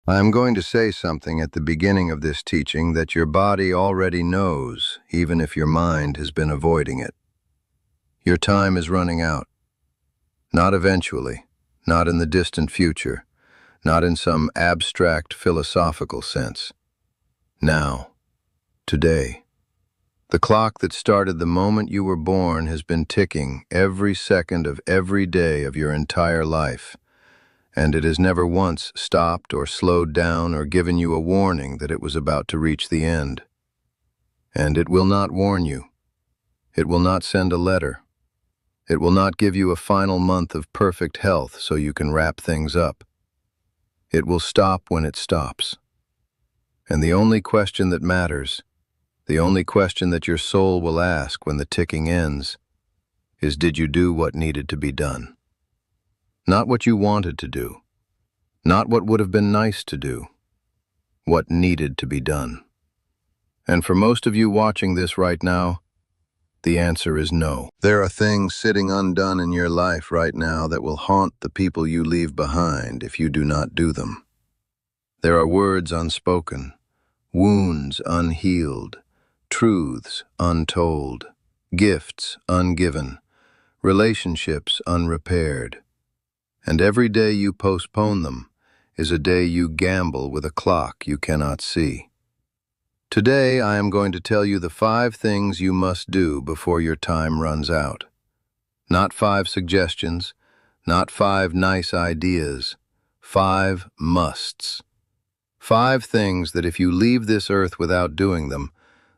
I am going to say something at the beginning of this teaching that your body already knows, even if your mind has been avoiding it. Your time is running out. Not eventually, not in the distant future, not in some abstract philosophical sense. Now, today. The clock that started the moment you were born has been ticking every second of every day of your entire life, and it has never once stopped or slowed down or given you a warning that it was about to reach the end. And it will not warn you. It will not send a letter. It will not give you a final month of perfect health so you can wrap things up. It will stop when it stops. And the only question that matters, the only question that your soul will ask when the ticking ends, is did you do what needed to be done? Not what you wanted to do, not what would have been nice to do, what needed to be done. And for most of you watching this right now, the answer is no. There are things sitting undone in your life right now that will haunt the people you leave behind if you do not do them. There are words unspoken, wounds unhealed, truths untold, gifts ungiven, relationships unrepaired. And every day you postpone them is a day you gamble with a clock you cannot see. Today I am going to tell you the 5 things you must do before your time runs out. Not 5 suggestions, not 5 nice ideas, 5 musts. 5 things that if you leave this earth without doing them,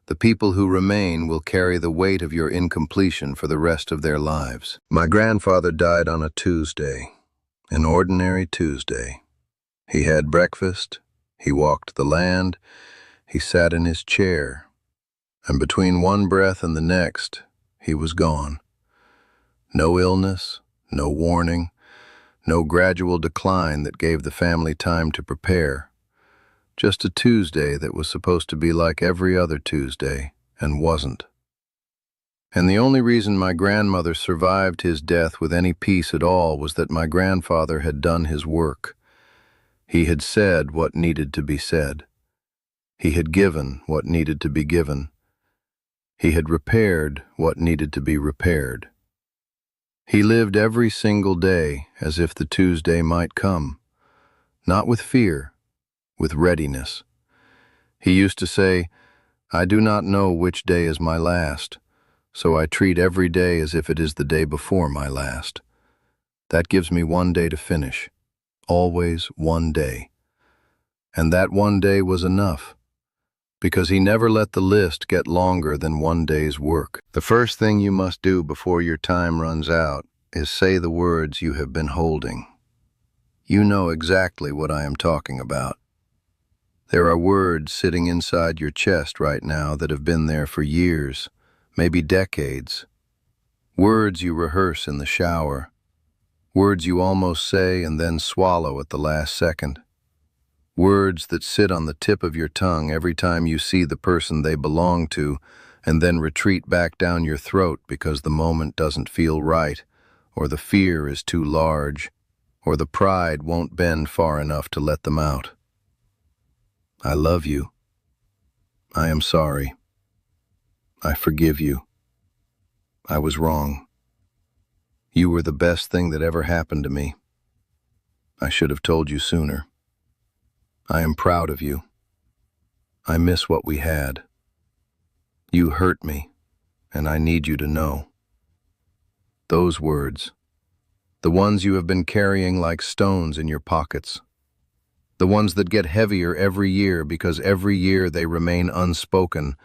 the people who remain will carry the weight of your incompletion for the rest of their lives. My grandfather died on a Tuesday, an ordinary Tuesday. He had breakfast, he walked the land, he sat in his chair, and between one breath and the next, he was gone. No illness, no warning, no gradual decline that gave the family time to prepare. Just a Tuesday that was supposed to be like every other Tuesday, and wasn't. And the only reason my grandmother survived his death with any peace at all was that my grandfather had done his work. He had said what needed to be said. He had given what needed to be given. He had repaired what needed to be repaired. He lived every single day as if the Tuesday might come, not with fear, with readiness. He used to say, "I do not know which day is my last, so I treat every day as if it is the day before my last. That gives me one day to finish, always one day." And that one day was enough, because he never let the list get longer than one day's work. The first thing you must do before your time runs out is say the words you have been holding. You know exactly what I am talking about. There are words sitting inside your chest right now that have been there for years, maybe decades. Words you rehearse in the shower. Words you almost say and then swallow at the last second. Words that sit on the tip of your tongue every time you see the person they belong to and then retreat back down your throat because the moment doesn't feel right, or the fear is too large, or the pride won't bend far enough to let them out. I love you. I am sorry. I forgive you. I was wrong. You were the best thing that ever happened to me. I should have told you sooner. I am proud of you. I miss what we had. You hurt me, and I need you to know. Those words, the ones you have been carrying like stones in your pockets, the ones that get heavier every year because every year they remain unspoken,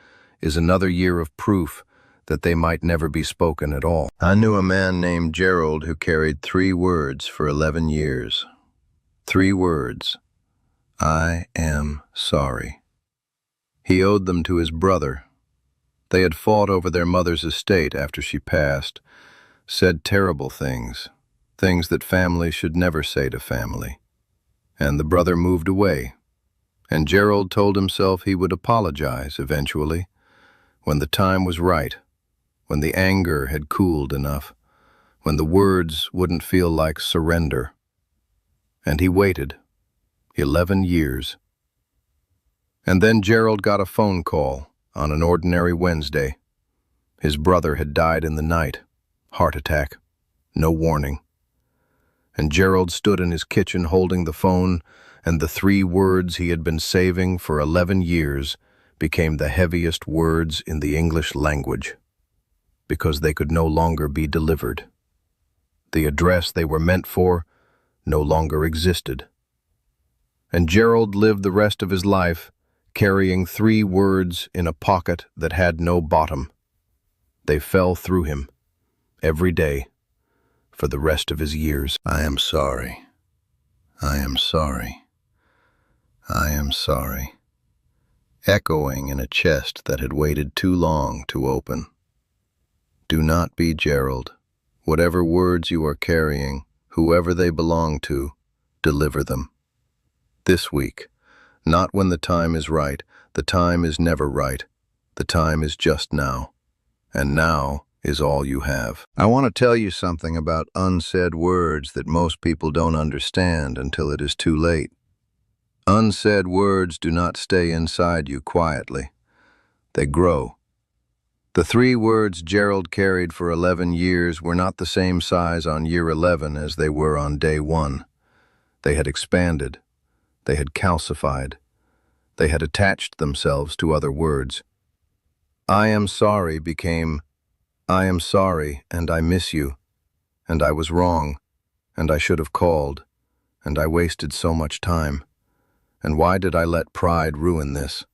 is another year of proof that they might never be spoken at all. I knew a man named Gerald who carried 3 words for 11 years. 3 words. I am sorry. He owed them to his brother. They had fought over their mother's estate after she passed, said terrible things, things that family should never say to family. And the brother moved away, and Gerald told himself he would apologize eventually, when the time was right, when the anger had cooled enough, when the words wouldn't feel like surrender. And he waited. 11 years. And then Gerald got a phone call on an ordinary Wednesday. His brother had died in the night. Heart attack. No warning. And Gerald stood in his kitchen holding the phone, and the 3 words he had been saving for 11 years became the heaviest words in the English language, because they could no longer be delivered. The address they were meant for no longer existed. And Gerald lived the rest of his life carrying 3 words in a pocket that had no bottom. They fell through him every day for the rest of his years. I am sorry. I am sorry. I am sorry. Echoing in a chest that had waited too long to open. Do not be Gerald. Whatever words you are carrying, whoever they belong to, deliver them. This week. Not when the time is right. The time is never right. The time is just now. And now is all you have. I want to tell you something about unsaid words that most people don't understand until it is too late. Unsaid words do not stay inside you quietly. They grow. The 3 words Gerald carried for 11 years were not the same size on year 11 as they were on day 1. They had expanded. They had calcified. They had attached themselves to other words. I am sorry became, I am sorry and I miss you, and I was wrong, and I should have called, and I wasted so much time, and why did I let pride ruin this?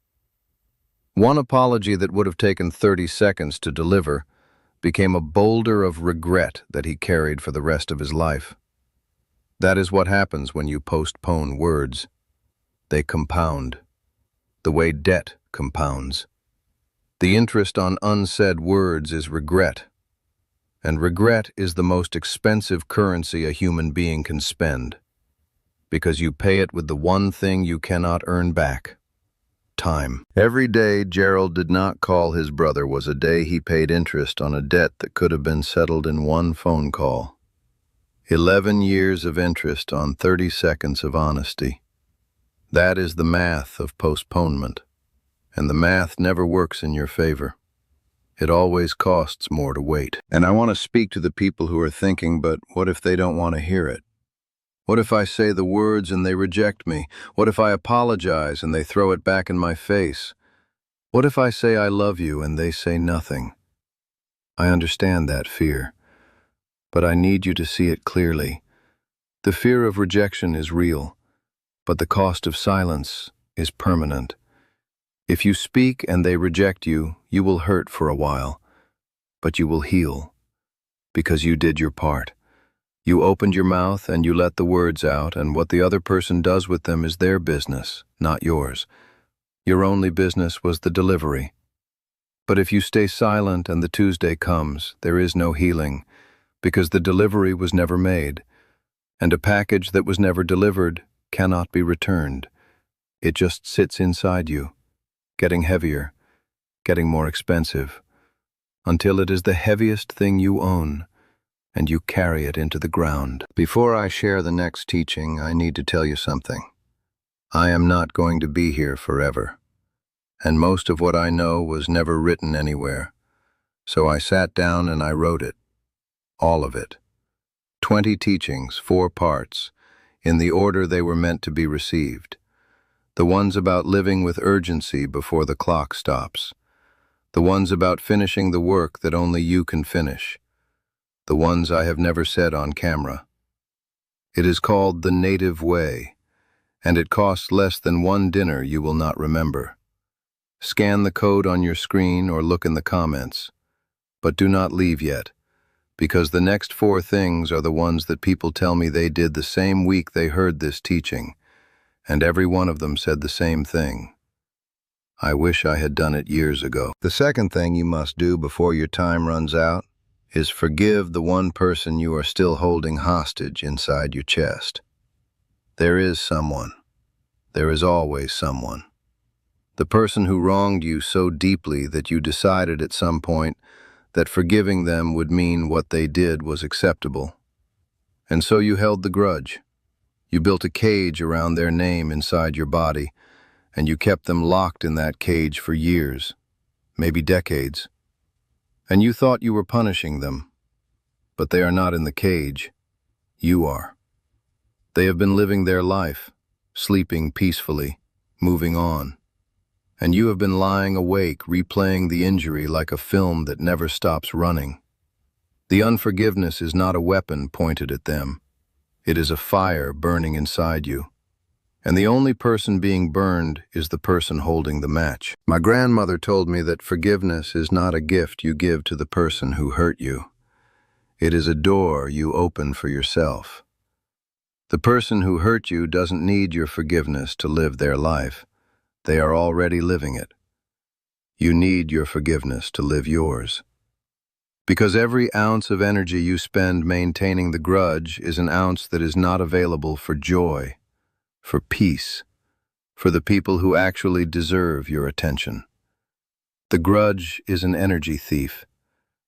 One apology that would have taken 30 seconds to deliver became a boulder of regret that he carried for the rest of his life. That is what happens when you postpone words. They compound, the way debt compounds. The interest on unsaid words is regret, and regret is the most expensive currency a human being can spend, because you pay it with the one thing you cannot earn back: time. Every day Gerald did not call his brother was a day he paid interest on a debt that could have been settled in one phone call. 11 years of interest on 30 seconds of honesty. That is the math of postponement, and the math never works in your favor. It always costs more to wait. And I want to speak to the people who are thinking, but what if they don't want to hear it? What if I say the words and they reject me? What if I apologize and they throw it back in my face? What if I say I love you and they say nothing? I understand that fear, but I need you to see it clearly. The fear of rejection is real, but the cost of silence is permanent. If you speak and they reject you, you will hurt for a while, but you will heal, because you did your part. You opened your mouth and you let the words out, and what the other person does with them is their business, not yours. Your only business was the delivery. But if you stay silent and the Tuesday comes, there is no healing, because the delivery was never made, and a package that was never delivered cannot be returned. It just sits inside you, getting heavier, getting more expensive, until it is the heaviest thing you own, and you carry it into the ground. Before I share the next teaching, I need to tell you something. I am not going to be here forever, and most of what I know was never written anywhere. So I sat down and I wrote it, all of it. 20 teachings, 4 parts, in the order they were meant to be received. The ones about living with urgency before the clock stops. The ones about finishing the work that only you can finish. The ones I have never said on camera. It is called The Native Way, and it costs less than 1 dinner you will not remember. Scan the code on your screen or look in the comments. But do not leave yet, because the next 4 things are the ones that people tell me they did the same week they heard this teaching, and every one of them said the same thing. I wish I had done it years ago. The second thing you must do before your time runs out is forgive the one person you are still holding hostage inside your chest. There is someone. There is always someone. The person who wronged you so deeply that you decided at some point that forgiving them would mean what they did was acceptable. And so you held the grudge. You built a cage around their name inside your body, and you kept them locked in that cage for years, maybe decades. And you thought you were punishing them, but they are not in the cage. You are. They have been living their life, sleeping peacefully, moving on. And you have been lying awake, replaying the injury like a film that never stops running. The unforgiveness is not a weapon pointed at them. It is a fire burning inside you. And the only person being burned is the person holding the match. My grandmother told me that forgiveness is not a gift you give to the person who hurt you. It is a door you open for yourself. The person who hurt you doesn't need your forgiveness to live their life. They are already living it. You need your forgiveness to live yours. Because every ounce of energy you spend maintaining the grudge is an ounce that is not available for joy, for peace, for the people who actually deserve your attention. The grudge is an energy thief,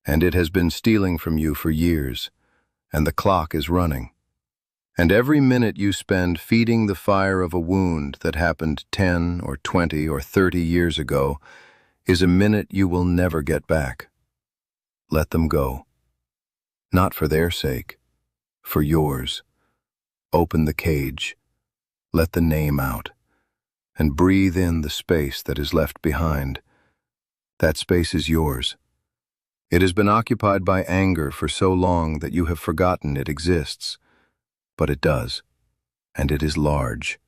and it has been stealing from you for years, and the clock is running. And every minute you spend feeding the fire of a wound that happened 10 or 20 or 30 years ago is a minute you will never get back. Let them go. Not for their sake, for yours. Open the cage, let the name out, and breathe in the space that is left behind. That space is yours. It has been occupied by anger for so long that you have forgotten it exists. But it does, and it is large,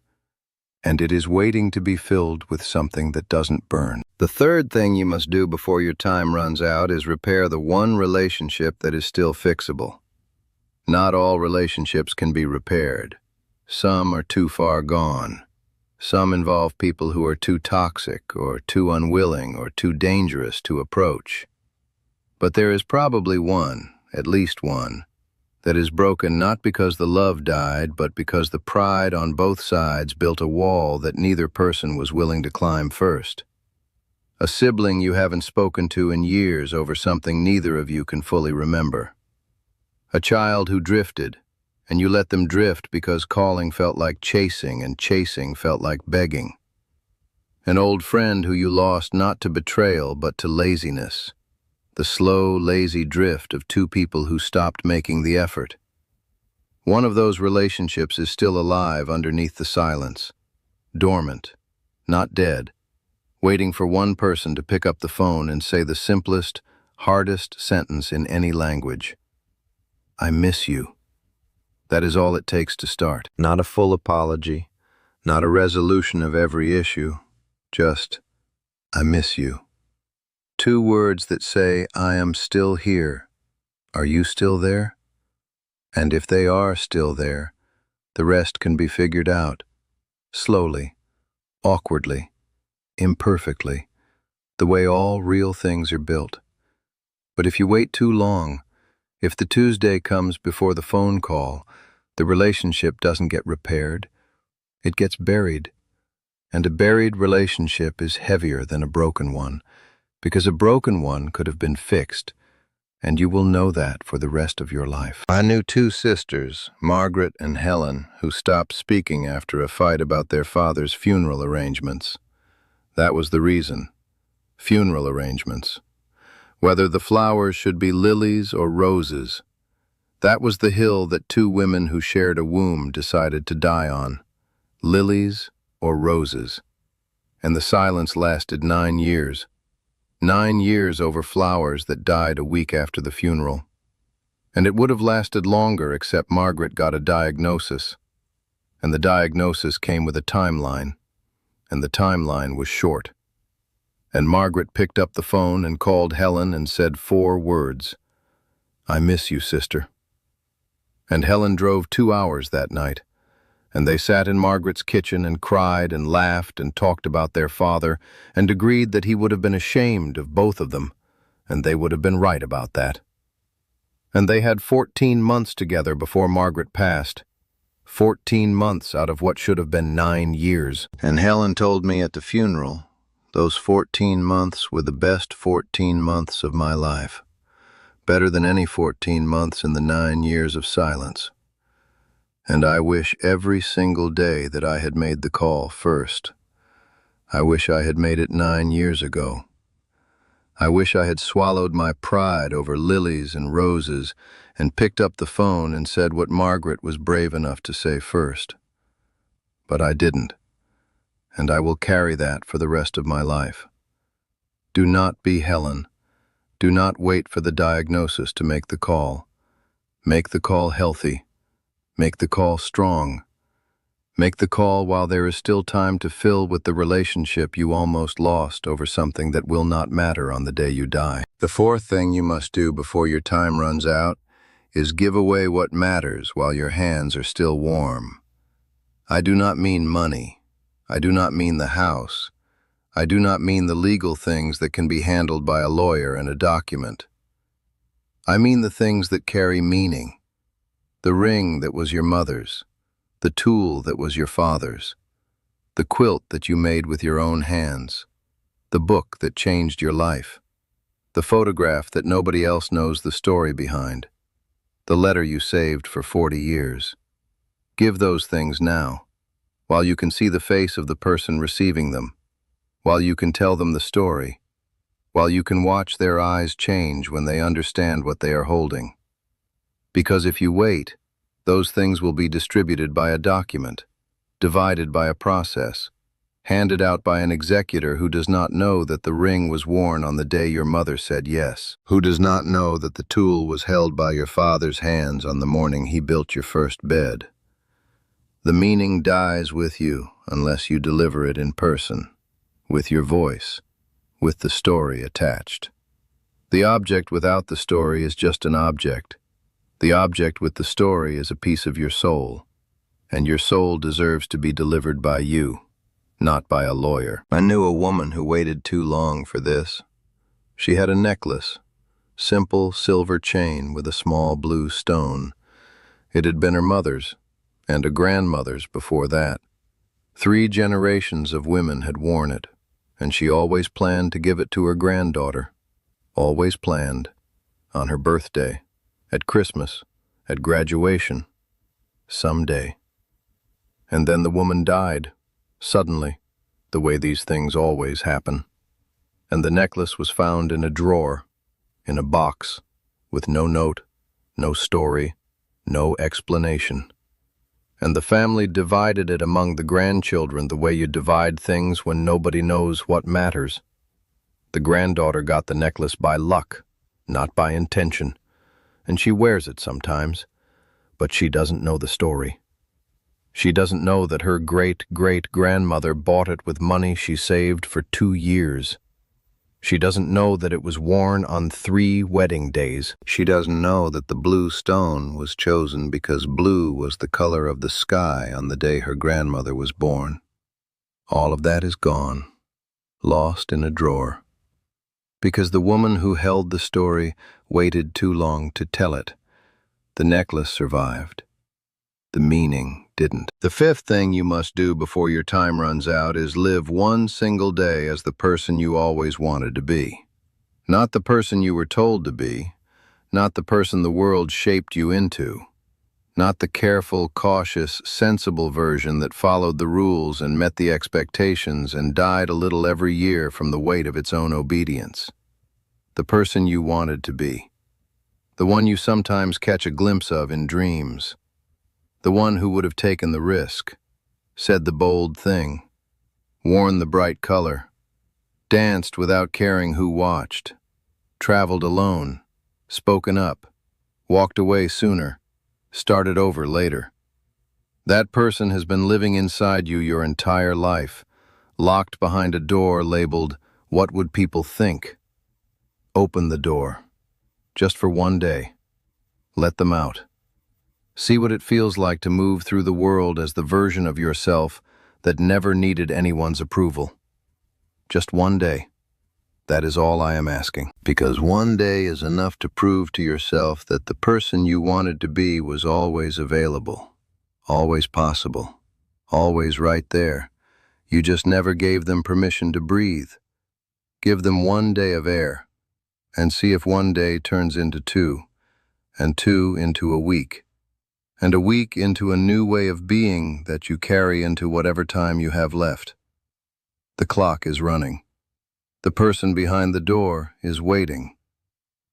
and it is waiting to be filled with something that doesn't burn. The third thing you must do before your time runs out is repair the one relationship that is still fixable. Not all relationships can be repaired. Some are too far gone. Some involve people who are too toxic or too unwilling or too dangerous to approach. But there is probably one, at least one, that is broken not because the love died, but because the pride on both sides built a wall that neither person was willing to climb first. A sibling you haven't spoken to in years over something neither of you can fully remember. A child who drifted, and you let them drift because calling felt like chasing and chasing felt like begging. An old friend who you lost not to betrayal but to laziness. The slow, lazy drift of two people who stopped making the effort. One of those relationships is still alive underneath the silence, dormant, not dead, waiting for one person to pick up the phone and say the simplest, hardest sentence in any language. I miss you. That is all it takes to start. Not a full apology, not a resolution of every issue, just, I miss you. 2 words that say, I am still here. Are you still there? And if they are still there, the rest can be figured out. Slowly, awkwardly, imperfectly, the way all real things are built. But if you wait too long, if the Tuesday comes before the phone call, the relationship doesn't get repaired. It gets buried. And a buried relationship is heavier than a broken one, because a broken one could have been fixed, and you will know that for the rest of your life. I knew 2 sisters, Margaret and Helen, who stopped speaking after a fight about their father's funeral arrangements. That was the reason. Funeral arrangements. Whether the flowers should be lilies or roses. That was the hill that 2 women who shared a womb decided to die on. Lilies or roses. And the silence lasted 9 years. 9 years over flowers that died a week after the funeral. And it would have lasted longer except Margaret got a diagnosis. And the diagnosis came with a timeline. And the timeline was short. And Margaret picked up the phone and called Helen and said 4 words. I miss you, sister. And Helen drove 2 hours that night. And they sat in Margaret's kitchen and cried and laughed and talked about their father and agreed that he would have been ashamed of both of them, and they would have been right about that. And they had 14 months together before Margaret passed. 14 months out of what should have been 9 years. And Helen told me at the funeral, those 14 months were the best 14 months of my life. Better than any 14 months in the 9 years of silence. And I wish every single day that I had made the call first. I wish I had made it 9 years ago. I wish I had swallowed my pride over lilies and roses and picked up the phone and said what Margaret was brave enough to say first. But I didn't, and I will carry that for the rest of my life. Do not be Helen. Do not wait for the diagnosis to make the call. Make the call healthy. Make the call strong. Make the call while there is still time to fill with the relationship you almost lost over something that will not matter on the day you die. The fourth thing you must do before your time runs out is give away what matters while your hands are still warm. I do not mean money. I do not mean the house. I do not mean the legal things that can be handled by a lawyer and a document. I mean the things that carry meaning. The ring that was your mother's, the tool that was your father's, the quilt that you made with your own hands, the book that changed your life, the photograph that nobody else knows the story behind, the letter you saved for 40 years. Give those things now, while you can see the face of the person receiving them, while you can tell them the story, while you can watch their eyes change when they understand what they are holding. Because if you wait, those things will be distributed by a document, divided by a process, handed out by an executor who does not know that the ring was worn on the day your mother said yes, who does not know that the tool was held by your father's hands on the morning he built your first bed. The meaning dies with you unless you deliver it in person, with your voice, with the story attached. The object without the story is just an object. The object with the story is a piece of your soul, and your soul deserves to be delivered by you, not by a lawyer. I knew a woman who waited too long for this. She had a necklace, simple silver chain with a small blue stone. It had been her mother's, and a grandmother's before that. 3 generations of women had worn it, and she always planned to give it to her granddaughter. Always planned. On her birthday, at Christmas, at graduation, someday. And then the woman died, suddenly, the way these things always happen. And the necklace was found in a drawer, in a box, with no note, no story, no explanation. And the family divided it among the grandchildren the way you divide things when nobody knows what matters. The granddaughter got the necklace by luck, not by intention, and she wears it sometimes, but she doesn't know the story. She doesn't know that her great-great-grandmother bought it with money she saved for 2 years. She doesn't know that it was worn on 3 wedding days. She doesn't know that the blue stone was chosen because blue was the color of the sky on the day her grandmother was born. All of that is gone, lost in a drawer. Because the woman who held the story waited too long to tell it. The necklace survived. The meaning didn't. The fifth thing you must do before your time runs out is live one single day as the person you always wanted to be. Not the person you were told to be, not the person the world shaped you into, not the careful, cautious, sensible version that followed the rules and met the expectations and died a little every year from the weight of its own obedience. The person you wanted to be. The one you sometimes catch a glimpse of in dreams. The one who would have taken the risk, said the bold thing, worn the bright color, danced without caring who watched, traveled alone, spoken up, walked away sooner, started over later. That person has been living inside you your entire life, locked behind a door labeled, "What would people think?" Open the door, just for one day. Let them out. See what it feels like to move through the world as the version of yourself that never needed anyone's approval. Just one day. That is all I am asking. Because one day is enough to prove to yourself that the person you wanted to be was always available, always possible, always right there. You just never gave them permission to breathe. Give them one day of air, and see if one day turns into 2, and 2 into a week, and a week into a new way of being that you carry into whatever time you have left. The clock is running. The person behind the door is waiting.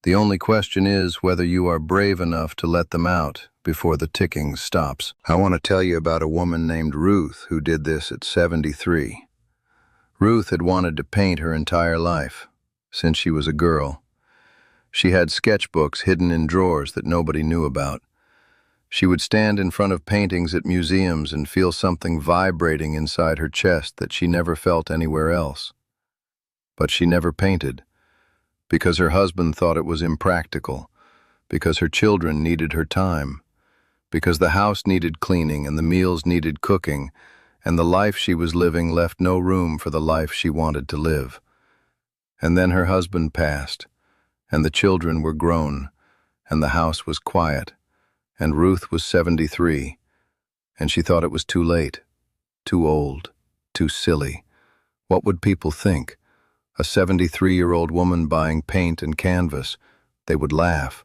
The only question is whether you are brave enough to let them out before the ticking stops. I want to tell you about a woman named Ruth who did this at 73. Ruth had wanted to paint her entire life, since she was a girl. She had sketchbooks hidden in drawers that nobody knew about. She would stand in front of paintings at museums and feel something vibrating inside her chest that she never felt anywhere else. But she never painted, because her husband thought it was impractical, because her children needed her time, because the house needed cleaning and the meals needed cooking, and the life she was living left no room for the life she wanted to live. And then her husband passed, and the children were grown, and the house was quiet, and Ruth was 73, and she thought it was too late, too old, too silly. What would people think? A 73-year-old woman buying paint and canvas. They would laugh,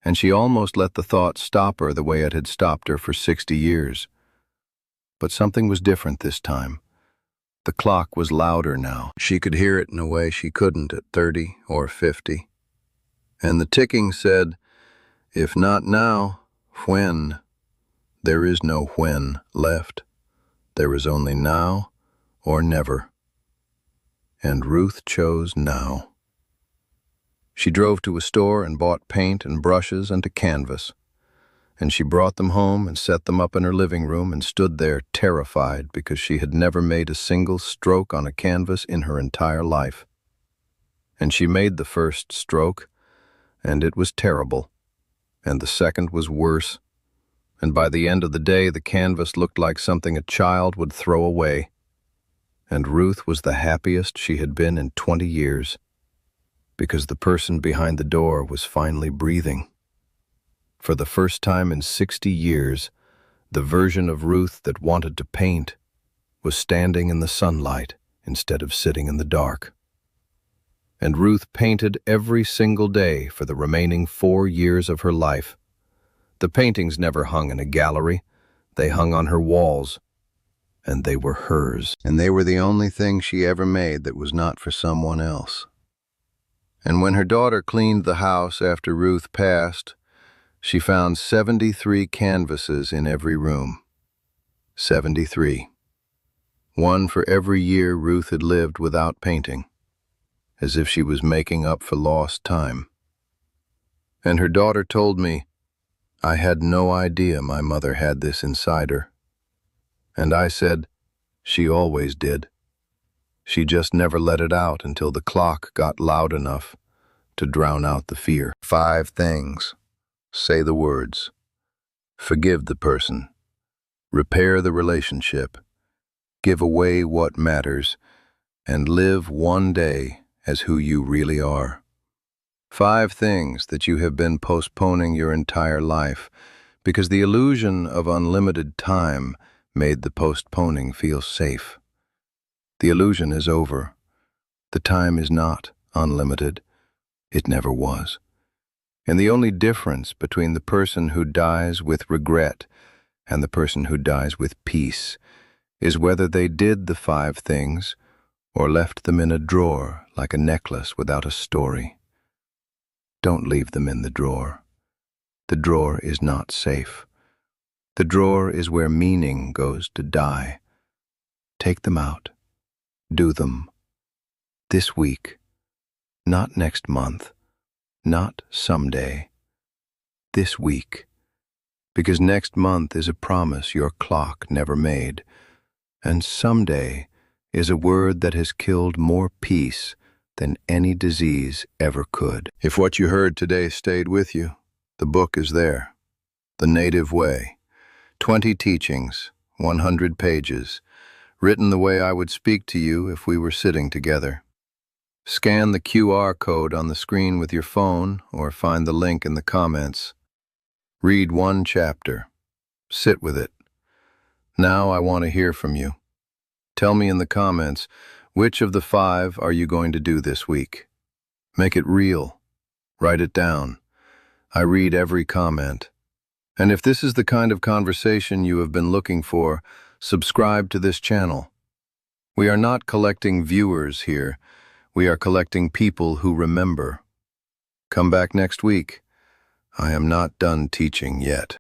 and she almost let the thought stop her the way it had stopped her for 60 years. But something was different this time. The clock was louder now. She could hear it in a way she couldn't at 30 or 50. And the ticking said, "If not now, when?" There is no when left. There is only now or never. And Ruth chose now. She drove to a store and bought paint and brushes and a canvas. And she brought them home and set them up in her living room and stood there terrified because she had never made a single stroke on a canvas in her entire life. And she made the first stroke, and it was terrible, and the second was worse, and by the end of the day the canvas looked like something a child would throw away. And Ruth was the happiest she had been in 20 years, because the person behind the door was finally breathing. For the first time in 60 years, the version of Ruth that wanted to paint was standing in the sunlight instead of sitting in the dark. And Ruth painted every single day for the remaining 4 years of her life. The paintings never hung in a gallery. They hung on her walls, and they were hers. And they were the only thing she ever made that was not for someone else. And when her daughter cleaned the house after Ruth passed, she found 73 canvases in every room. 73. One for every year Ruth had lived without painting, as if she was making up for lost time. And her daughter told me, "I had no idea my mother had this inside her." And I said, "She always did. She just never let it out until the clock got loud enough to drown out the fear." 5 things. Say the words. Forgive the person. Repair the relationship. Give away what matters. And live one day as who you really are. 5 things that you have been postponing your entire life because the illusion of unlimited time made the postponing feel safe. The illusion is over. The time is not unlimited. It never was. And the only difference between the person who dies with regret and the person who dies with peace is whether they did the 5 things or left them in a drawer like a necklace without a story. Don't leave them in the drawer. The drawer is not safe. The drawer is where meaning goes to die. Take them out. Do them. This week. Not next month. Not someday. This week. Because next month is a promise your clock never made. And someday is a word that has killed more peace than any disease ever could. If what you heard today stayed with you, the book is there. The Native Way. 20 teachings, 100 pages, written the way I would speak to you if we were sitting together. Scan the QR code on the screen with your phone or find the link in the comments. Read 1 chapter. Sit with it. Now I want to hear from you. Tell me in the comments, which of the 5 are you going to do this week? Make it real. Write it down. I read every comment. And if this is the kind of conversation you have been looking for, subscribe to this channel. We are not collecting viewers here. We are collecting people who remember. Come back next week. I am not done teaching yet.